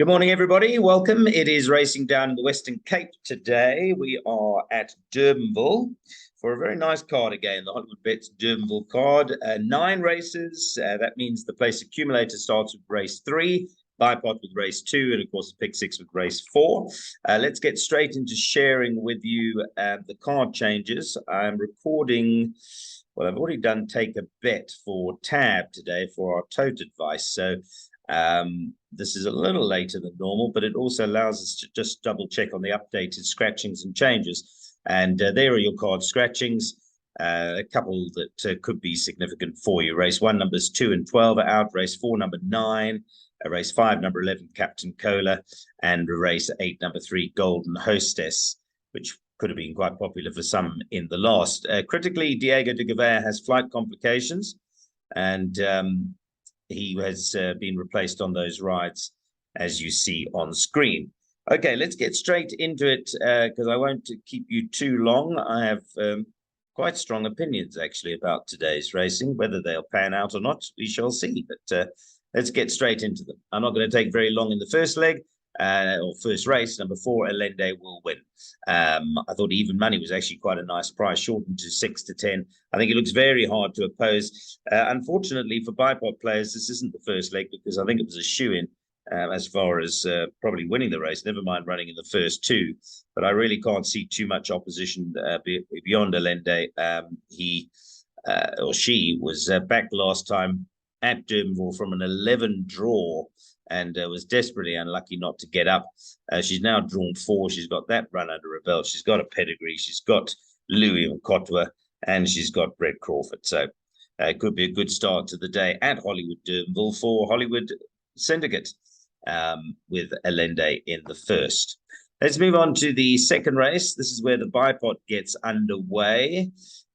Good morning, everybody. Welcome. It is racing down in the Western Cape today. We are at Durbanville for a very nice card again, the Hollywood Bets Durbanville card. 9 races. That means the place accumulator starts with race 3, bipot with race 2, and of course the pick 6 with race 4. Let's get straight into sharing with you the card changes. I'm recording. Well, I've already done take a bet for Tab today for our tote advice. So this is a little later than normal, but it also allows us to just double check on the updated scratchings and changes. And there are your card scratchings, a couple that could be significant for you. Race 1, numbers 2 and 12 are out. Race 4, number 9. Race 5, number 11, Captain Cola. And race 8, number 3, Golden Hostess, which could have been quite popular for some in the last. Critically, Diego de Gavea has flight complications, and he has been replaced on those rides, as you see on screen. Okay, let's get straight into it because I won't keep you too long. I have quite strong opinions, actually, about today's racing. Whether they'll pan out or not, we shall see. But let's get straight into them. I'm not going to take very long in the first leg. Or first race, number 4, Allende will win. I thought even money was actually quite a nice price, shortened to 6 to 10. I think it looks very hard to oppose. Unfortunately for bipod players, this isn't the first leg because I think it was a shoe-in as far as probably winning the race, never mind running in the first 2. But I really can't see too much opposition beyond Allende. He or she was back last time at Durbanville from an 11 draw and was desperately unlucky not to get up. She's now drawn 4. She's got that run under her belt. She's got a pedigree. She's got Louis Mkotwa, and she's got Brett Crawford. So it could be a good start to the day at Hollywood Durbanville for Hollywood Syndicate with Allende in the first. Let's move on to the second race. This is where the bipod gets underway.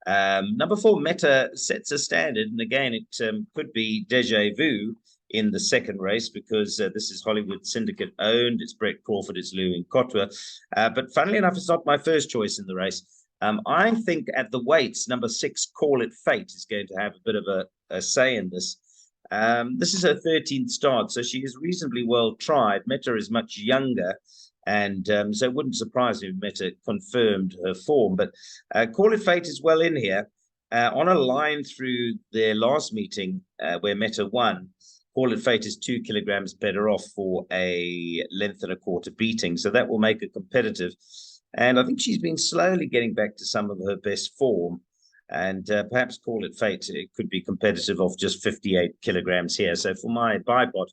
Number 4, Meta, sets a standard. And again, it could be deja vu in the second race because this is Hollywood Syndicate owned. It's Brett Crawford, it's Louis Mkotwa. But funnily enough, it's not my first choice in the race. I think at the weights, number 6, Call It Fate, is going to have a bit of a say in this. This is her 13th start, so she is reasonably well tried. Meta is much younger, and so it wouldn't surprise me if Meta confirmed her form. But Call It Fate is well in here. On a line through their last meeting where Meta won, Call It Fate is 2 kilograms better off for a 1.25 beating. So that will make her competitive. And I think she's been slowly getting back to some of her best form. And perhaps Call It Fate, it could be competitive off just 58 kilograms here. So for my bipod,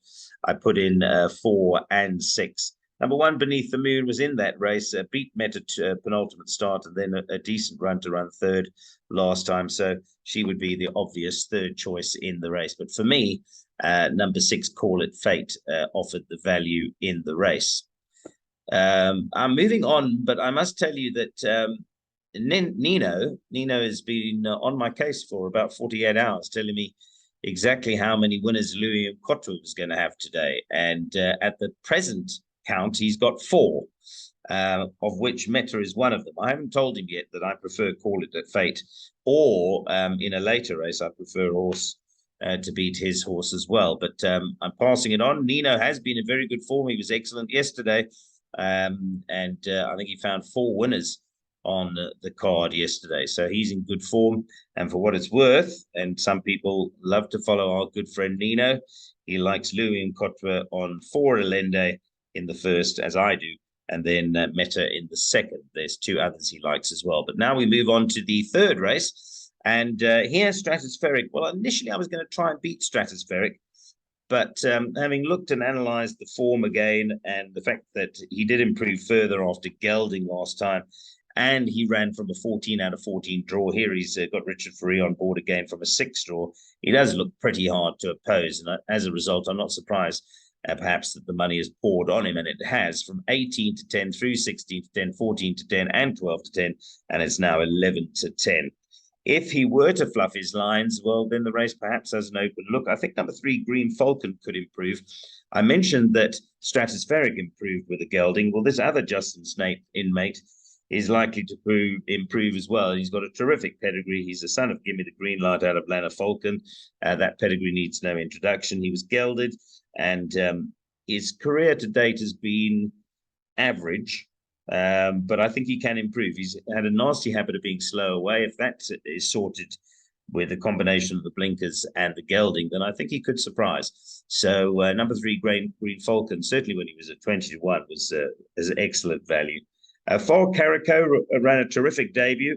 I put in 4 and 6. Number 1, Beneath the Moon, was in that race, beat Meta penultimate start, and then a decent run to run third last time. So she would be the obvious third choice in the race. But for me, number 6, Call It Fate, offered the value in the race. I'm moving on, but I must tell you that Nino has been on my case for about 48 hours, telling me exactly how many winners Louis Mkotwa was going to have today. And at the present count, he's got 4, of which Meta is one of them. I haven't told him yet that I prefer Call It Fate, or in a later race, I prefer a horse to beat his horse as well. But I'm passing it on. Nino has been in very good form. He was excellent yesterday. And I think he found 4 winners on the card yesterday. So he's in good form. And for what it's worth, and some people love to follow our good friend Nino, he likes Louis Mkotwa on 4 Allende in the first, as I do, and then Meta in the second. There's 2 others he likes as well. But now we move on to the third race. And here, Stratospheric. Well, initially I was going to try and beat Stratospheric, but having looked and analysed the form again and the fact that he did improve further after gelding last time, and he ran from a 14 out of 14 draw. Here he's got Richard Ferree on board again from a 6 draw. He does look pretty hard to oppose, and as a result, I'm not surprised perhaps that the money is poured on him, and it has, from 18 to 10 through 16 to 10, 14 to 10, and 12 to 10, and it's now 11 to 10. If he were to fluff his lines, well, then the race perhaps has an open look. I think number 3, Green Falcon, could improve. I mentioned that Stratospheric improved with a gelding. Well, this other Justin Snape inmate is likely to improve as well. He's got a terrific pedigree. He's the son of Gimme the Green Light out of Lana Falcon. That pedigree needs no introduction. He was gelded, and his career to date has been average, but I think he can improve. He's had a nasty habit of being slow away. If that is sorted with a combination of the blinkers and the gelding, then I think he could surprise. So number 3, Green Falcon, certainly when he was at 20-1, was an excellent value. For Carico ran a terrific debut.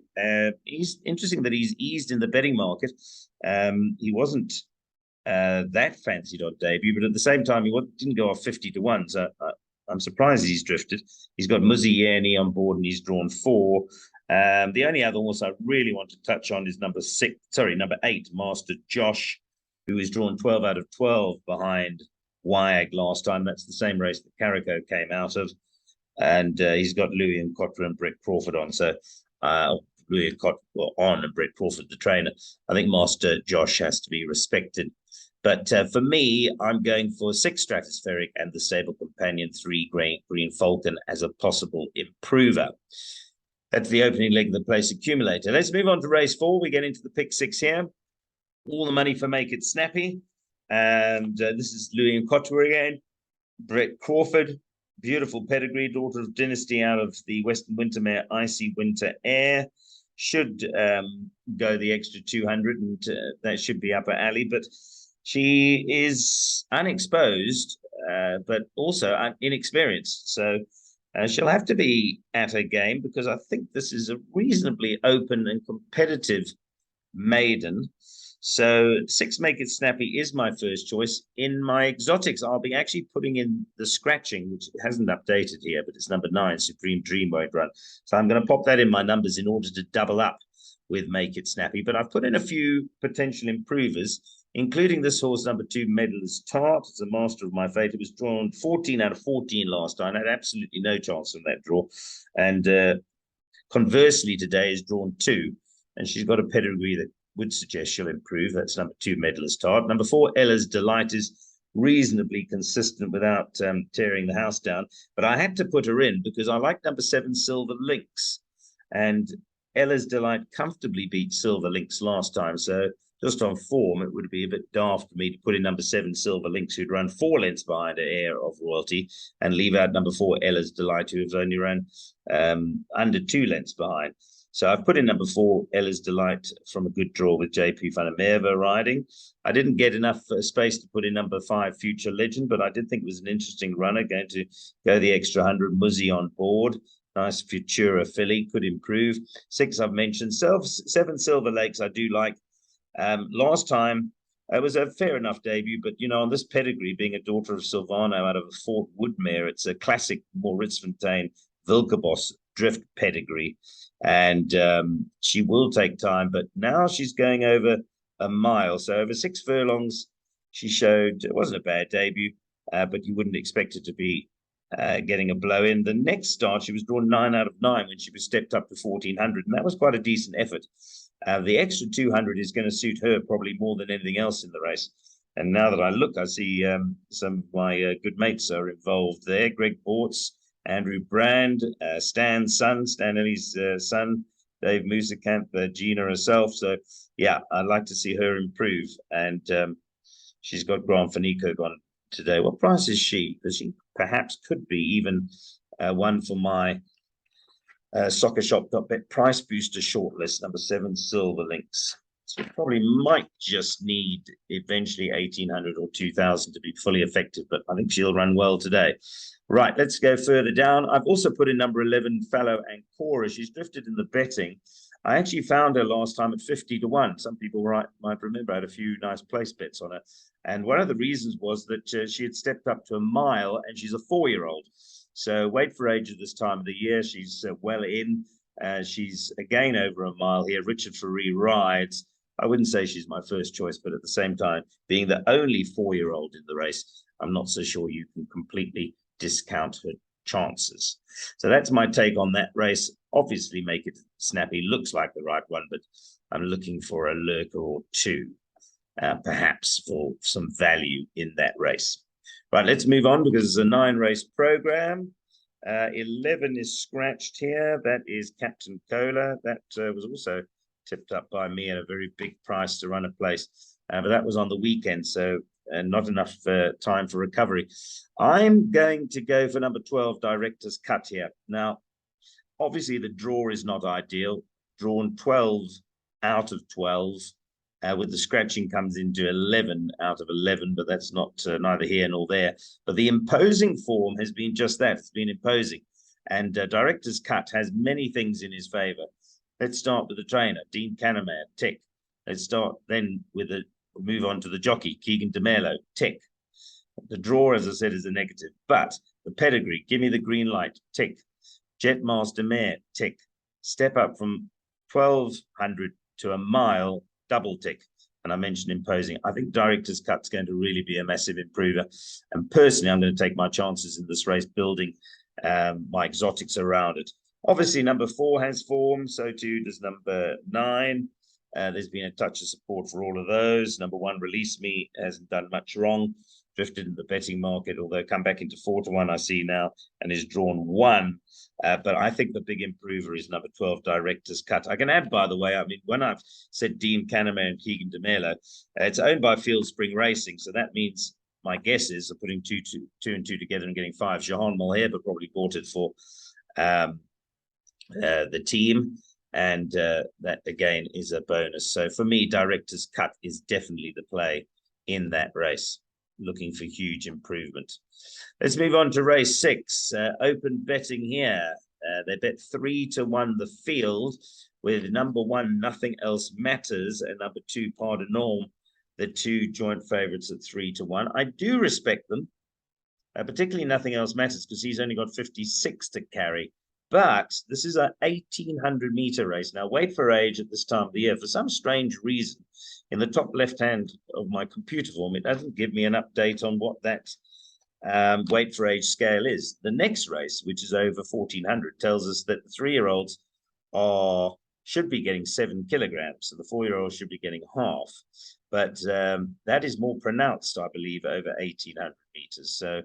He's interesting that he's eased in the betting market. He wasn't that fancied on debut, but at the same time, he didn't go off 50-1. So I'm surprised he's drifted. He's got Muzzy Yerni on board, and he's drawn 4. The only other horse I really want to touch on is number 8, Master Josh, who is drawn 12 out of 12 behind Wyag last time. That's the same race that Carico came out of. And he's got Louis and Cotter and Brett Crawford on. So Louis and Cotter on and Brett Crawford, the trainer. I think Master Josh has to be respected. But for me, I'm going for 6 Stratospheric and the Stable Companion 3 Green Falcon as a possible improver. That's the opening leg of the place accumulator. Let's move on to race 4. We get into the pick 6 here. All the money for Make It Snappy. And this is Louis and Cotter again. Brett Crawford, beautiful pedigree, daughter of Dynasty out of the Western Wintermare Icy Winter Air. Should go the extra 200, and that should be upper alley. But she is unexposed, but also inexperienced. So she'll have to be at her game, because I think this is a reasonably open and competitive maiden. So 6 Make It Snappy is my first choice. In my exotics, I'll be actually putting in the scratching, which hasn't updated here, but it's number 9, Supreme Dream Won't Run. So I'm going to pop that in my numbers in order to double up with Make It Snappy. But I've put in a few potential improvers, including this horse, number 2, Medalist Tart. It's a master of my fate. It was drawn 14 out of 14 last time. I had absolutely no chance in that draw. And conversely, today is drawn 2, and she's got a pedigree that would suggest she'll improve. That's number 2, Medalist Tart. Number 4, Ella's Delight, is reasonably consistent without tearing the house down. But I had to put her in because I like number 7, Silver Lynx. And Ella's Delight comfortably beat Silver Lynx last time. So just on form, it would be a bit daft for me to put in number 7, Silver Lynx, who'd run 4 lengths behind her Heir of Royalty, and leave out number 4, Ella's Delight, who has only run under 2 lengths behind. So I've put in number 4, Ella's Delight, from a good draw with JP van der Merwe riding. I didn't get enough space to put in number 5, Future Legend, but I did think it was an interesting runner, going to go the extra 100, Muzzy on board. Nice Futura filly, could improve. 6 I've mentioned. 7, Silver Lakes, I do like. Last time, it was a fair enough debut, but, you know, on this pedigree, being a daughter of Silvano out of a Fort Woodmare, it's a classic Maurits Fontaine Wilkebos drift pedigree. And she will take time, but now she's going over a mile. So over 6 furlongs, she showed, it wasn't a bad debut, but you wouldn't expect her to be getting a blow in. The next start, she was drawn 9 out of 9 when she was stepped up to 1400, and that was quite a decent effort. The extra 200 is going to suit her probably more than anything else in the race. And now that I look, I see some of my good mates are involved there. Greg Bortz, Andrew Brand, Stan Ellie's son, Dave Musakamp, Gina herself. So, yeah, I'd like to see her improve. And she's got Grand Fanico gone today. What price is she? Because she perhaps could be even one for my soccershop.bet price booster shortlist, number 7, Silver Lynx. So probably might just need eventually 1,800 or 2,000 to be fully effective, but I think she'll run well today. Right, let's go further down. I've also put in number 11, Fallow Ancora. She's drifted in the betting. I actually found her last time at 50-1. Some people might remember I had a few nice place bets on her. And one of the reasons was that she had stepped up to a mile, and she's a 4-year-old. So wait for age of this time of the year. She's well in. She's again over a mile here. Richard Ferree rides. I wouldn't say she's my first choice, but at the same time, being the only 4-year-old in the race, I'm not so sure you can completely discount her chances. So that's my take on that race. Obviously, Make It Snappy looks like the right one, but I'm looking for a lurker or two, perhaps for some value in that race. Right, let's move on because it's a 9-race program. 11 is scratched here. That is Captain Cola. That was also tipped up by me at a very big price to run a place. But that was on the weekend. So and not enough time for recovery. I'm going to go for number 12, Director's Cut here. Now, obviously, the draw is not ideal. Drawn 12 out of 12. With the scratching comes into 11 out of 11, but that's not neither here nor there. But the imposing form has been just that. It's been imposing. And Director's Cut has many things in his favor. Let's start with the trainer, Dean Canterman, tick. Let's start then with move on to the jockey, Keegan DeMelo, tick. The draw, as I said, is a negative. But the pedigree, give me the green light, tick. Jetmaster Mare, tick. Step up from 1,200 to a mile, double tick. And I mentioned imposing. I think Director's Cut's going to really be a massive improver. And personally, I'm going to take my chances in this race, building my exotics around it. Obviously, number 4 has form. So too does number 9. There's been a touch of support for all of those. Number 1, Release Me, hasn't done much wrong. Drifted in the betting market, although come back into 4-1, I see now, and is drawn 1. But I think the big improver is number 12, Director's Cut. I can add, by the way, I mean, when I've said Dean Canterman and Keegan DeMelo, it's owned by Field Spring Racing. So that means my guess is are putting two and two together and getting 5. Jahan Mulher, but probably bought it for the team. And that, again, is a bonus. So for me, Director's Cut is definitely the play in that race. Looking for huge improvement. Let's move on to race 6. Open betting here. They bet 3-1 the field, with number 1, Nothing Else Matters, and number 2, Pardon, the 2 joint favorites at 3-1. I do respect them, particularly Nothing Else Matters, because he's only got 56 to carry. But this is a 1,800-meter race. Now, weight for age at this time of the year, for some strange reason, in the top left-hand of my computer form, it doesn't give me an update on what that weight for age scale is. The next race, which is over 1,400, tells us that the 3-year-olds should be getting 7 kilograms, so the 4-year-olds should be getting half. But that is more pronounced, I believe, over 1,800 meters. So,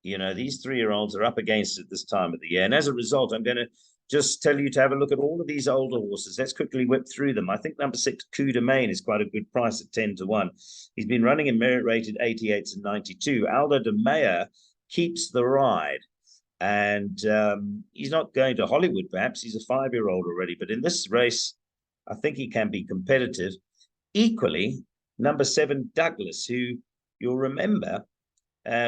you know, these 3-year-olds are up against it this time of the year. And as a result, I'm going to just tell you to have a look at all of these older horses. Let's quickly whip through them. I think number 6, Coup de Main, is quite a good price at 10-1. He's been running in merit-rated 88s and 92. Aldo de Meyer keeps the ride. And he's not going to Hollywood, perhaps. He's a 5-year-old already. But in this race, I think he can be competitive. Equally, number 7, Douglas, who you'll remember,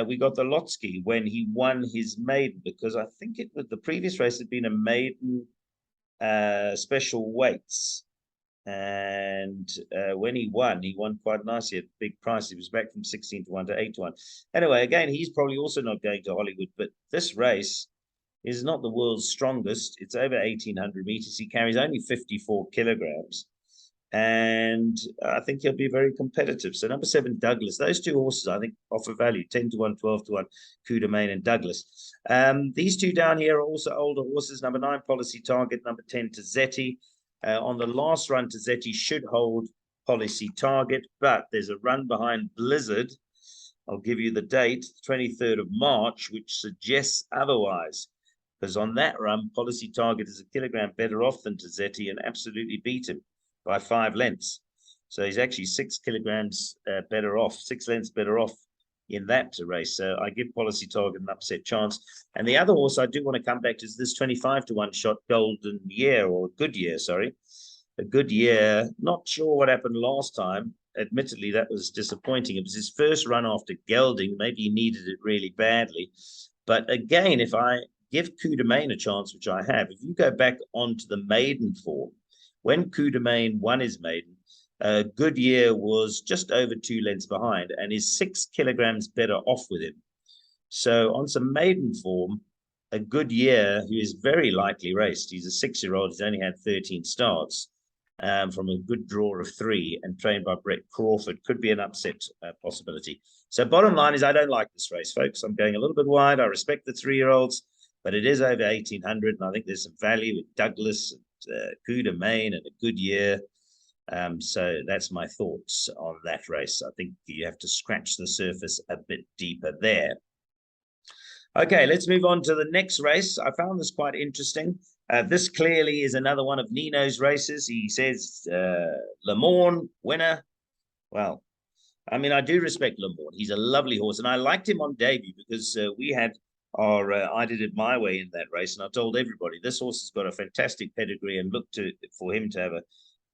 we got the Lotsky when he won his maiden, because I think it was the previous race had been a maiden special weights. And when he won quite nicely at a big price. He was back from 16-1 to 8-1. Anyway, again, he's probably also not going to Hollywood, but this race is not the world's strongest. It's over 1,800 meters. He carries only 54 kilograms. And I think he'll be very competitive. So number 7, Douglas. Those 2 horses, I think, offer value. 10-1, 12-1, Coup de Main and Douglas. These 2 down here are also older horses. Number 9, Policy Target. Number 10, Tazzetti. On the last run, Tazzetti should hold Policy Target, but there's a run behind Blizzard. I'll give you the date, 23rd of March, which suggests otherwise. Because on that run, Policy Target is a kilogram better off than Tazzetti and absolutely beat him by 5 lengths. So he's actually 6 kilograms better off, 6 lengths better off in that race. So I give Policy Target an upset chance. And the other horse I do want to come back to is this 25-1 shot, Golden Year, or Good Year, sorry. A Good Year. Not sure what happened last time. Admittedly, that was disappointing. It was his first run after gelding. Maybe he needed it really badly. But again, if I give Coup de Main a chance, which I have, if you go back onto the maiden form, when Coup de Main won his maiden, Good Year was just over 2 lengths behind and is 6 kilograms better off with him. So on some maiden form, a Good Year, who is very lightly raced, he's a 6-year-old, he's only had 13 starts from a good draw of 3 and trained by Brett Crawford, could be an upset possibility. So bottom line is I don't like this race, folks. I'm going a little bit wide. I respect the 3-year-olds, but it is over 1,800, and I think there's some value with Douglas, Coup de Main and a Good Year. So that's my thoughts on that race. I think you have to scratch the surface a bit deeper there. Okay, let's move on to the next race. I found this quite interesting. This clearly is another one of Nino's races. He says Le Mans winner. Well, I mean, I do respect Lamorne. He's a lovely horse, and I liked him on debut because we had our I did it my way in that race, and I told everybody this horse has got a fantastic pedigree, and looked to for him to have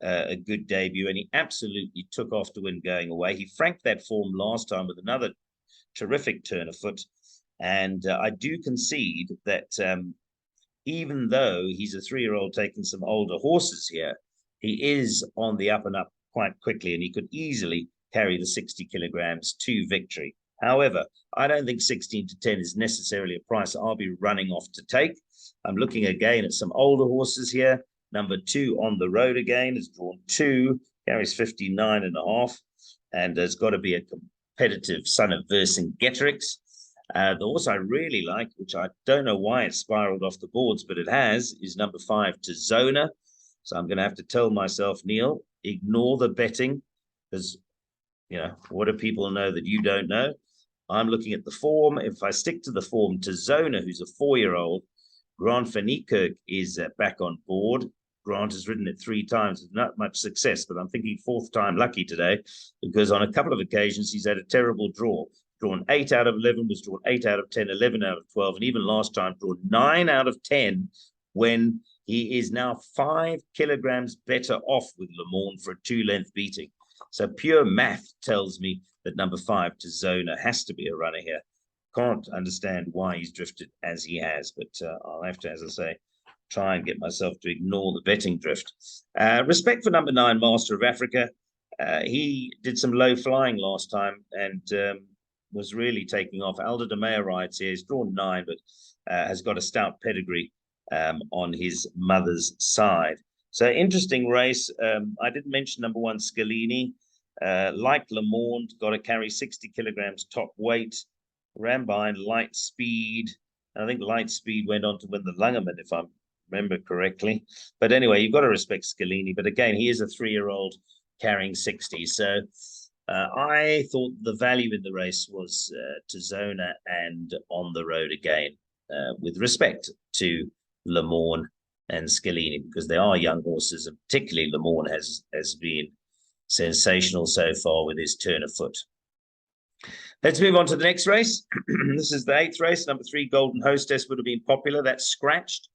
a good debut, and he absolutely took off to win going away. He franked that form last time with another terrific turn of foot, and I do concede that even though he's a 3-year-old taking some older horses here, he is on the up and up quite quickly, and he could easily carry the 60 kilograms to victory. However, I don't think 16 to 10 is necessarily a price I'll be running off to take. I'm looking again at some older horses here. Number 2 On the Road again is drawn 2, carries 59.5, and has got to be a competitive son of Vercingetorix. The horse I really like, which I don't know why it spiraled off the boards, but it has, is number 5 Zona. So I'm going to have to tell myself, Neil, ignore the betting, because, you know, what do people know that you don't know? I'm looking at the form. If I stick to the form, Zona, who's a 4-year-old, Grant van Niekerk is back on board. Grant has ridden it 3 times with not much success, but I'm thinking 4th time lucky today, because on a couple of occasions he's had a terrible draw. Drawn 8 out of 11, was drawn 8 out of 10, 11 out of 12, and even last time drawn 9 out of 10, when he is now 5 kilograms better off with Lamorne for a 2-length beating. So pure math tells me that number 5 Zona has to be a runner here. Can't understand why he's drifted as he has, but I'll have to, as I say, try and get myself to ignore the betting drift. Respect for number 9, Master of Africa. He did some low flying last time and was really taking off. Aldo de Meyer rides here. He's drawn 9, but has got a stout pedigree on his mother's side. So interesting race. I didn't mention number 1 Scalini. Like Lamorne, got to carry 60 kilograms top weight. Ran behind Light Speed. And I think Light Speed went on to win the Langerman, if I remember correctly. But anyway, you've got to respect Scalini. But again, he is a 3-year-old carrying 60. So I thought the value in the race was Zona and On the Road again, with respect to Lamorne and Scalini, because they are young horses, and particularly Lamorne has been sensational so far with his turn of foot. Let's move on to the next race. This is the 8th race. Number 3 Golden Hostess would have been popular. That's scratched.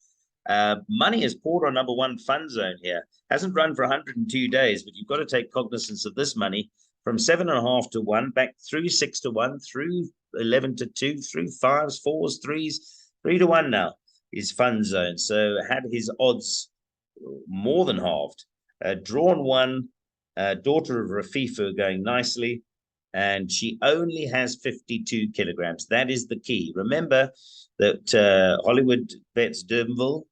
Money is poured on number 1 Fun Zone here. Hasn't run for 102 days, but you've got to take cognizance of this money from 7.5 to 1, back through 6 to 1, through 11 to 2, through 5s, 4s, 3s, 3 to 1 now is Fun Zone. So had his odds more than halved. Drawn 1, daughter of Rafifu, going nicely, and she only has 52 kilograms. That is the key. Remember that Hollywood bets Durbanville,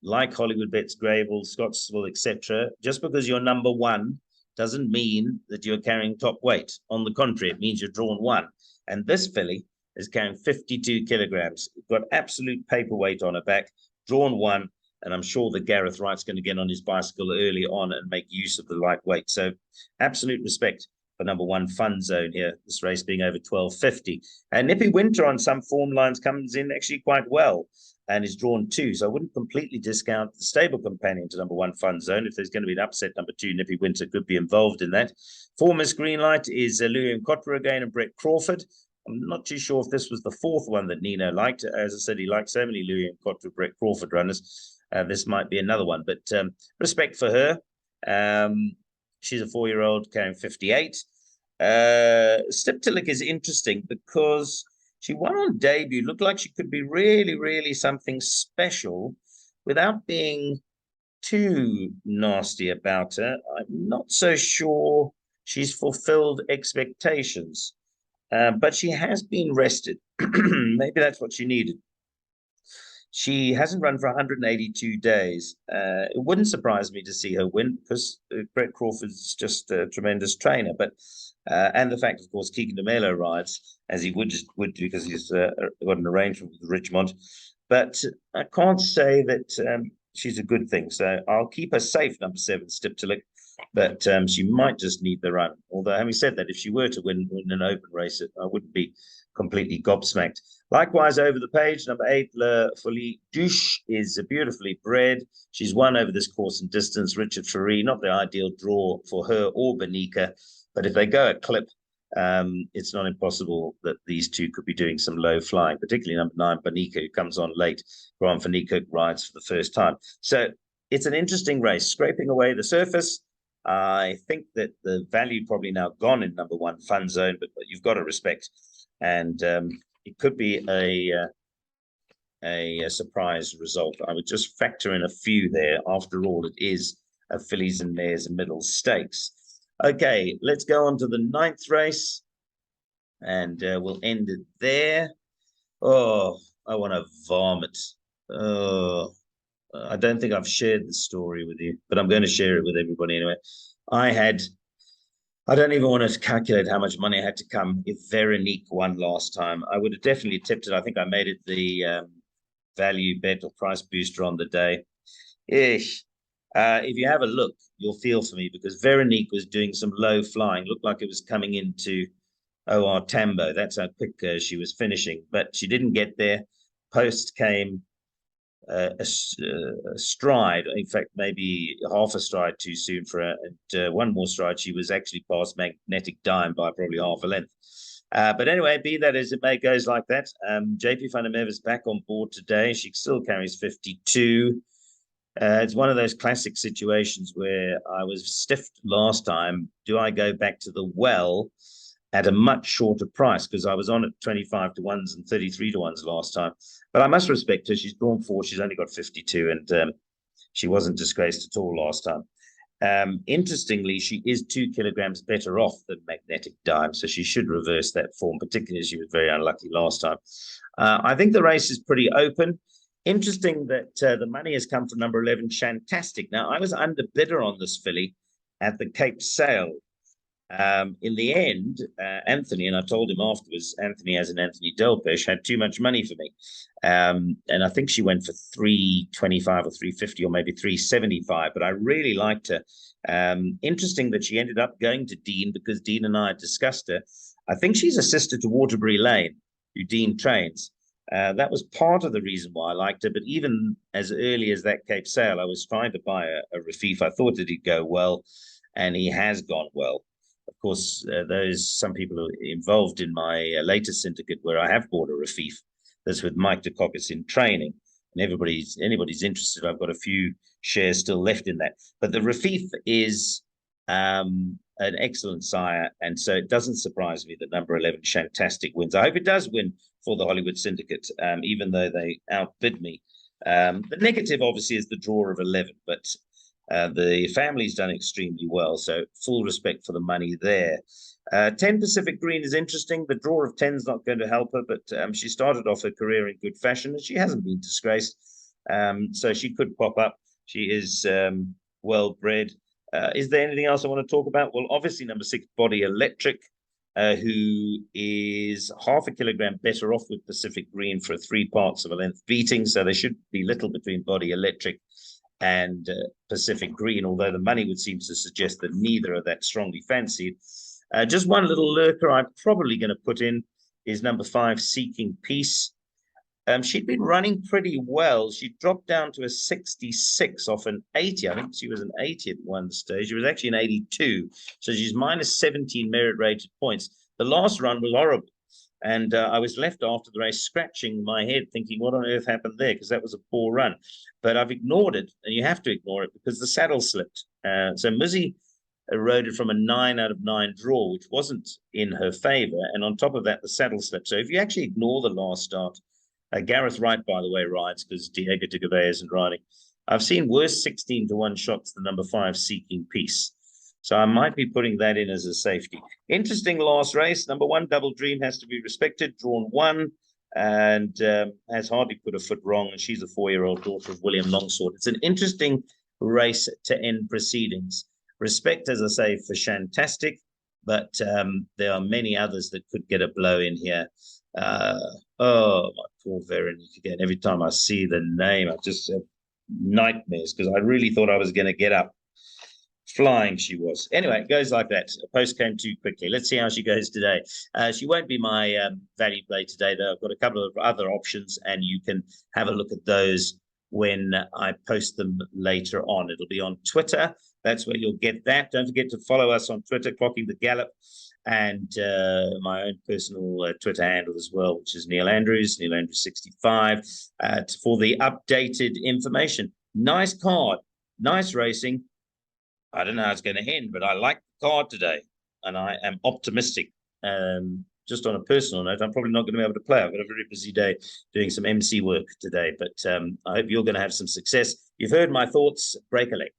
like Hollywood bets Greybull, Scottsville, etc. Just because you're number 1 doesn't mean that you're carrying top weight. On the contrary, it means you're drawn 1. And this filly is carrying 52 kilograms. Got absolute paperweight on her back, drawn 1, and I'm sure that Gareth Wright's going to get on his bicycle early on and make use of the lightweight. So absolute respect for number 1 Fun Zone here, this race being over 12.50. And Nippy Winter on some form lines comes in actually quite well and is drawn 2. So I wouldn't completely discount the stable companion to number 1 Fun Zone. If there's going to be an upset, number 2 Nippy Winter could be involved in that. Foremost green light is Louis Cotter again and Brett Crawford. I'm not too sure if this was the 4th one that Nino liked. As I said, he liked so many Louis Cotter, Brett Crawford runners. This might be another one, but respect for her. She's a 4-year-old carrying 58. Stiptilic is interesting because she won on debut, looked like she could be really, really something special without being too nasty about her. I'm not so sure she's fulfilled expectations, but she has been rested. Maybe that's what she needed. She hasn't run for 182 days. It wouldn't surprise me to see her win because Brett Crawford's just a tremendous trainer. But and the fact, of course, Keegan DeMelo rides as he would because he's got an arrangement with Richmond. But I can't say that she's a good thing. So I'll keep her safe, number 7, Stiptilic. But she might just need the run. Although, having said that, if she were to win an open race, I wouldn't be completely gobsmacked. Likewise, over the page, number 8, La Folie Douche is beautifully bred. She's won over this course and distance. Richard Ferree, not the ideal draw for her or Benica, but if they go a clip, it's not impossible that these two could be doing some low flying, particularly number 9, Banika, who comes on late. Grant van Niekerk rides for the first time. So it's an interesting race, scraping away the surface. I think that the value probably now gone in number 1, Fun Zone, but you've got to respect. And it could be a surprise result. I would just factor in a few there. After all, it is a fillies and mares and middle stakes. Okay, let's go on to the 9th race, and we'll end it there. Oh, I want to vomit. Oh, I don't think I've shared the story with you, but I'm going to share it with everybody anyway. I don't even want to calculate how much money I had to come if Veronique won last time. I would have definitely tipped it. I think I made it the value bet or price booster on the day. Ish. If you have a look, you'll feel for me, because Veronique was doing some low flying. Looked like it was coming into OR Tambo. That's how quick she was finishing. But she didn't get there. Post came a stride. In fact, maybe half a stride too soon for her. And one more stride, she was actually past Magnetic Dime by probably half a length. But anyway, be that as it may, goes like that. JP van der Merwe is back on board today. She still carries 52. It's one of those classic situations where I was stiffed last time. Do I go back to the well at a much shorter price? Because I was on at 25 to 1s and 33 to 1s last time. But I must respect her. She's drawn 4. She's only got 52, and she wasn't disgraced at all last time. Interestingly, she is 2 kilograms better off than Magnetic Dime, so she should reverse that form, particularly as she was very unlucky last time. I think the race is pretty open. Interesting that the money has come from number 11, Shantastic. Now, I was under bidder on this filly at the Cape Sale. In the end, Anthony, and I told him afterwards, Anthony, as an Anthony Delpesh, had too much money for me. And I think she went for 325 or 350 or maybe 375, but I really liked her. Interesting that she ended up going to Dean, because Dean and I had discussed her. I think she's a sister to Waterbury Lane, who Dean trains. That was part of the reason why I liked her. But even as early as that Cape Sale, I was trying to buy a Rafif. I thought that he'd go well, and he has gone well. Of course, some people are involved in my latest syndicate where I have bought a Rafif that's with Mike Dukakis in training. And anybody's interested, I've got a few shares still left in that. But the Rafif is an excellent sire, and so it doesn't surprise me that number 11, Shantastic, wins. I hope it does win for the Hollywood Syndicate, even though they outbid me. The negative, obviously, is the draw of 11, but the family's done extremely well, so full respect for the money there. 10 Pacific Green is interesting. The draw of 10 is not going to help her, but she started off her career in good fashion, and she hasn't been disgraced, so she could pop up. She is well bred. Is there anything else I want to talk about? Well, obviously, number 6, Body Electric, who is half a kilogram better off with Pacific Green for a 3 parts of a length beating. So there should be little between Body Electric and Pacific Green, although the money would seem to suggest that neither are that strongly fancied. Just one little lurker I'm probably going to put in is number 5, Seeking Peace. She'd been running pretty well. She dropped down to a 66 off an 80. I think she was an 80 at one stage. She was actually an 82. So she's minus 17 merit rated points. The last run was horrible. And I was left after the race scratching my head thinking, what on earth happened there? Because that was a poor run. But I've ignored it, and you have to ignore it because the saddle slipped. So Mizzy eroded from a 9 out of 9 draw, which wasn't in her favor. And on top of that, the saddle slipped. So if you actually ignore the last start, Gareth Wright, by the way, rides because Diego de Gavay isn't riding. I've seen worse 16 to 1 shots than number 5, Seeking Peace. So I might be putting that in as a safety. Interesting last race. Number 1, Double Dream, has to be respected. Drawn 1 and has hardly put a foot wrong. And she's a 4-year-old daughter of William Longsword. It's an interesting race to end proceedings. Respect, as I say, for Shantastic, but there are many others that could get a blow in here. Oh, my poor Veronique again. Every time I see the name, I just have nightmares because I really thought I was going to get up. Flying she was. Anyway, it goes like that. A post came too quickly. Let's see how she goes today. She won't be my value play today, though. I've got a couple of other options, and you can have a look at those when I post them later on. It'll be on Twitter. That's where you'll get that. Don't forget to follow us on Twitter, Clocking the Gallop. and my own personal Twitter handle as well, which is Neil Andrews, Neil Andrews 65, for the updated information. Nice card, nice racing. I don't know how it's going to end, but I like the card today, and I am optimistic. Just on a personal note, I'm probably not going to be able to play. I've got a very busy day doing some MC work today, but I hope you're going to have some success. You've heard my thoughts. Break a leg.